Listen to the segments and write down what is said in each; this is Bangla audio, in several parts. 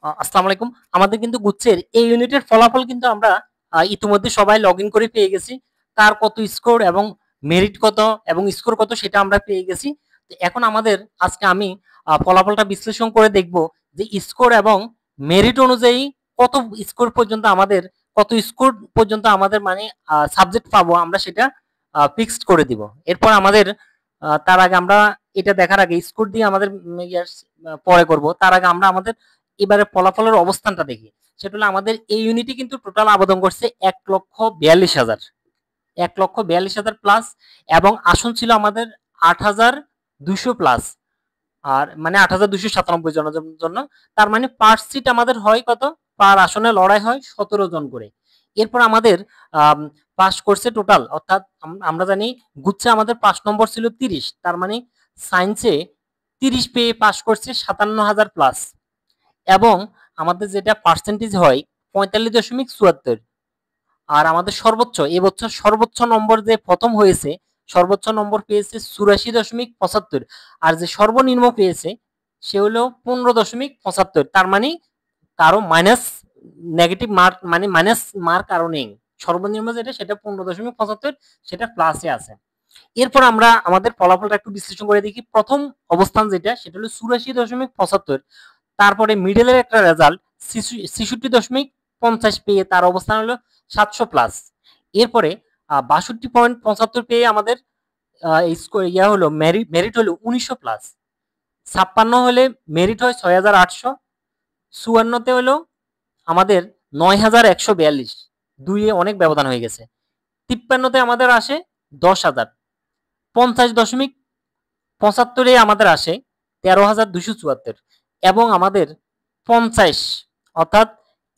আসসালামু আলাইকুম। আমাদের কিন্তু গুচ্ছের এই ইউনিটের ফলাফল কিন্তু আমরা ইতিমধ্যে সবাই লগইন করে পেয়ে গেছি। কার কত স্কোর এবং মেরিট কত এবং স্কোর কত সেটা আমরা পেয়ে গেছি। তো এখন আমাদের আজকে আমি ফলাফলটা বিশ্লেষণ করে দেখব যে স্কোর এবং মেরিট অনুযায়ী কত স্কোর পর্যন্ত আমাদের কত স্কোর পর্যন্ত আমাদের মানে সাবজেক্ট পাবো আমরা সেটা ফিক্সড করে দিব। এরপর আমাদের তার আগে আমরা এটা দেখার আগে স্কোর দিয়ে আমাদের পরে করব। তার আগে আমরা আমাদের এবারে ফলাফলের অবস্থানটা দেখি। সেটা হলো আমাদের এই ইউনিটে কিন্তু টোটাল আবেদন করছে 1,42,000, 1,42,000 প্লাস, এবং আসন ছিল আমাদের 8,200 প্লাস, আর মানে 8,297 জনের জন্য। তার মানে পার সিট আমাদের হয় কত, পার আসনে লড়াই হয় 17 জন করে। এরপর আমাদের পাস করছে টোটাল, অর্থাৎ আমরা জানি গুচ্ছে আমাদের 5 নম্বর ছিল 30, তার মানে সায়েন্সে 30 পেয়ে পাস করছে 57,000 প্লাস, এবং আমাদের যেটা পার্সেন্টেজ হয় 45.74। আর আমাদের সর্বোচ্চ এবছর সর্বোচ্চ নম্বর যে প্রথম হয়েছে, সর্বোচ্চ নম্বর পেয়েছে 84.75, আর যে সর্বনিম্ন পেয়েছে সে হলো 15.75। তার মানে কারো মাইনাস নেগেটিভ মার্ক মানে মাইনাস মার্ক কারো নেই। সর্বনিম্ন যেটা সেটা 15.75, সেটা প্লাসে আছে। এরপর আমরা আমাদের ফলাফলটা একটু বিশ্লেষণ করে দেখি। প্রথম অবস্থান যেটা সেটা হলো 84.75, তারপরে মিডলের একটা রেজাল্ট 66.50 পেয়ে তার অবস্থান হলো 700 প্লাস। এরপরে 62.75 পেয়ে আমাদের ইয়া হলো মেরিট হলো 1900 প্লাস। 56 হলে মেরিট হয় 6800, 54তে হলো আমাদের 9142, দুইয়ে অনেক ব্যবধান হয়ে গেছে। 53তে আমাদের আসে 10,000, 50.75 আমাদের আসে 13,274, এবং আমাদের 50 অর্থাৎ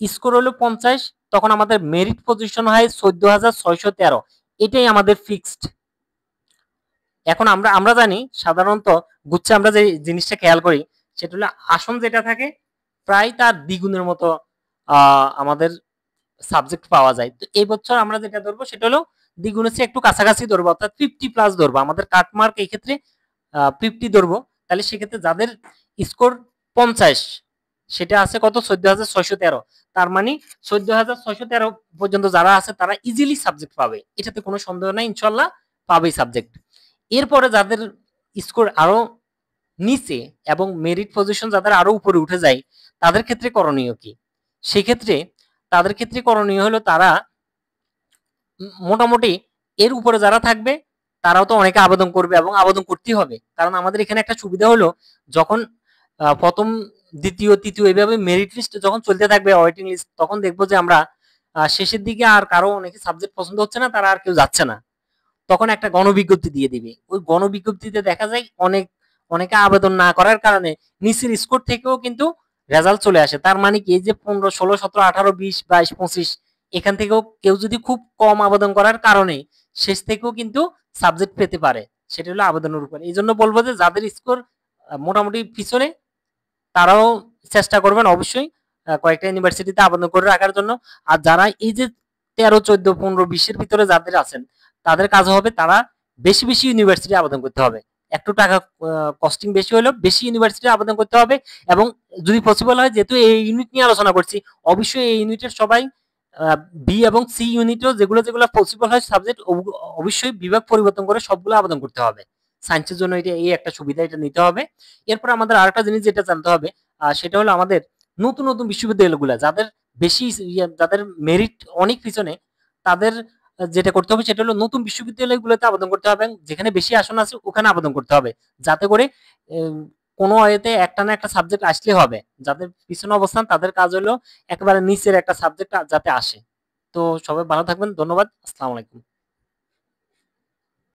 স্কোর হলো 50, তখন আমাদের মেরিট পজিশন হয় 14,613। এটাই আমাদের ফিক্সড। এখন আমরা আমরা জানি সাধারণত গুচ্ছে আমরা যে জিনিসটা খেয়াল করি সেটা হলো আসন যেটা থাকে প্রায় তার দ্বিগুণের মতো আমাদের সাবজেক্ট পাওয়া যায়। তো এই বছর আমরা যেটা ধরবো সেটা হলো দ্বিগুণের চেয়ে একটু কাছাকাছি ধরবো, অর্থাৎ 50 প্লাস ধরবো। আমাদের কাটমার্ক এই ক্ষেত্রে 50 ধরবো। তাহলে সেক্ষেত্রে যাদের স্কোর 50 সেটা আছে কত 14,613, তার মানে 14,613 পর্যন্ত যারা আছে তারা ইজিলি সাবজেক্ট পাবে, এটাতে কোনো সন্দেহ নাই, ইনশাল্লাহ পাবেই সাবজেক্ট। এরপরে যাদের স্কোর আরো নিচে এবং মেরিট পজিশন যাদের আরো উপরে উঠে যায় তাদের ক্ষেত্রে করণীয় কি? সেক্ষেত্রে তাদের ক্ষেত্রে করণীয় হলো তারা মোটামুটি এর উপরে যারা থাকবে তারাও তো অনেকে আবেদন করবে এবং আবেদন করতেই হবে। কারণ আমাদের এখানে একটা সুবিধা হলো যখন প্রথম দ্বিতীয় তৃতীয় এইভাবে মেরিট লিস্ট যখন চলতে থাকবে ওয়েটিং লিস্ট, তখন দেখবো যে আমরা শেষের দিকে আর কারো অনেকে সাবজেক্ট পছন্দ হচ্ছে না, তারা আর কেউ যাচ্ছে না, তখন একটা গণবিজ্ঞপ্তি দিয়ে দিবে। ওই গণবিজ্ঞপ্তিতে দেখা যায় অনেকে আবেদন না করার কারণে নিচের স্কোর থেকেও কিন্তু রেজাল্ট চলে আসে। তার মানে কি এই যে 15, 16, 17, 18, 20, 22, 25 এখান থেকেও কেউ যদি খুব কম আবেদন করার কারণে শেষ থেকেও কিন্তু সাবজেক্ট পেতে পারে, সেটা হলো আবেদনের উপর। এই জন্য বলবো যে যাদের স্কোর মোটামুটি পিছনে তারাও চেষ্টা করবেন অবশ্যই কয়েকটা ইউনিভার্সিটিতে আবেদন করে রাখার জন্য। আর যারা এই যে 13, 14, 15, 20-এর ভিতরে যাদের আছেন তাদের কাজ হবে তারা বেশি বেশি ইউনিভার্সিটি আবেদন করতে হবে। একটু টাকা কস্টিং বেশি হলেও বেশি ইউনিভার্সিটি আবেদন করতে হবে, এবং যদি পসিবল হয়, যেহেতু এই ইউনিট নিয়ে আলোচনা করছি, অবশ্যই এই ইউনিটের সবাই বি এবং সি ইউনিটও যেগুলো যেগুলো পসিবল হয় সাবজেক্ট অবশ্যই বিভাগ পরিবর্তন করে সবগুলো আবেদন করতে হবে। সায়েন্সের জন্য এটা এই একটা সুবিধা, এটা নিতে হবে। এরপর আমাদের আরেকটা জিনিস যেটা জানতে হবে সেটা হলো আমাদের নতুন নতুন বিশ্ববিদ্যালয়গুলো যাদের বেশি যাদের মেরিট অনেক পিছনে, তাদের যেটা করতে হবে সেটা হলো নতুন বিশ্ববিদ্যালয়গুলোতে আবেদন করতে হবে, যেখানে বেশি আসন আছে ওখানে আবেদন করতে হবে, যাতে করে কোনো ওয়েতে একটা না একটা সাবজেক্ট আসলে হবে। যাদের পিছনে অবস্থান তাদের কাজ হলো একেবারে নিচের একটা সাবজেক্ট যাতে আসে। তো সবাই ভালো থাকবেন, ধন্যবাদ, আসসালামু আলাইকুম।